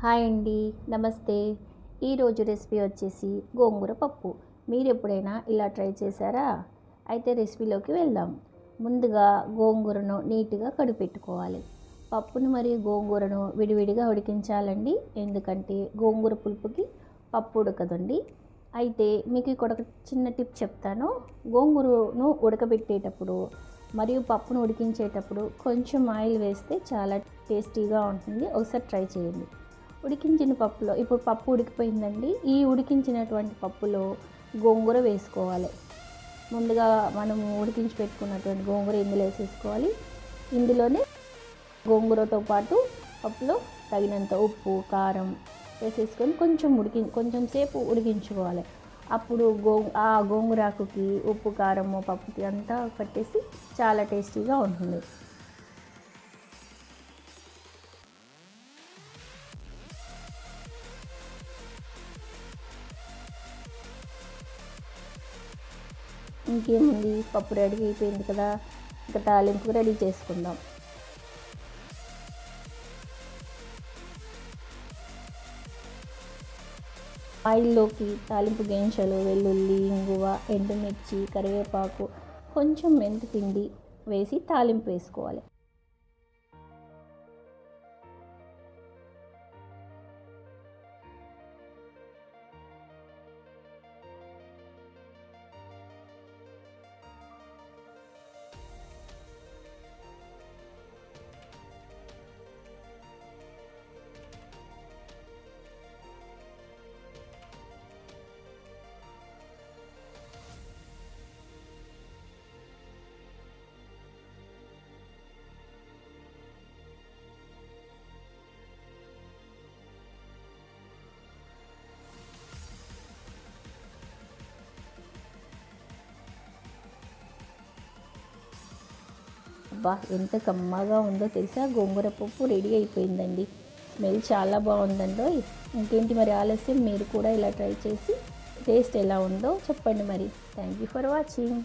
Hi అండి. నమస్తే. ఈరోజు రెసిపీ వచ్చేసి గోంగూర పప్పు. మీరు ఎప్పుడైనా ఇలా ట్రై చేశారా? అయితే రెసిపీలోకి వెళ్దాం. ముందుగా గోంగూరను నీట్గా కడిగిపెట్టుకోవాలి. పప్పును మరియు గోంగూరను విడివిడిగా ఉడికించాలండి. ఎందుకంటే గోంగూర పులుపుకి పప్పు ఉడకదండి. అయితే మీకు ఇక్కడ ఒక చిన్న టిప్ చెప్తాను. గోంగూరను ఉడకబెట్టేటప్పుడు మరియు పప్పును ఉడికించేటప్పుడు కొంచెం ఆయిల్ వేస్తే చాలా టేస్టీగా ఉంటుంది. ఒకసారి ట్రై చేయండి. ఉడికించిన పప్పులో ఇప్పుడు పప్పు ఉడికిపోయిందండి. ఈ ఉడికించినటువంటి పప్పులో గోంగూర వేసుకోవాలి. ముందుగా మనము ఉడికించి పెట్టుకున్నటువంటి గోంగూర ఇందులో వేసేసుకోవాలి. ఇందులోనే గోంగూరతో పాటు పప్పులో తగినంత ఉప్పు, కారం వేసేసుకొని కొంచెం సేపు ఉడికించుకోవాలి. అప్పుడు ఆ గోంగూరాకుకి ఉప్పు, కారము, పప్పుకి అంతా పట్టేసి చాలా టేస్టీగా ఉంటుంది. ఇంకేముంది, పప్పు రెడీ అయిపోయింది కదా, ఇంకా తాలింపు రెడీ చేసుకుందాం. ఆయిల్లోకి తాలింపు గింజలు, వెల్లుల్లి, ఇంగువ, ఎండుమిర్చి, కరివేపాకు, కొంచెం మెంతిపిండి వేసి తాలింపు వేసుకోవాలి. అబ్బా, ఎంత కమ్మగా ఉందో తెలుసా! గోంగూర పప్పు రెడీ అయిపోయిందండి. స్మెల్ చాలా బాగుందండి. ఇంకేంటి మరి ఆలస్యం, మీరు కూడా ఇలా ట్రై చేసి టేస్ట్ ఎలా ఉందో చెప్పండి మరి. Thank you for watching.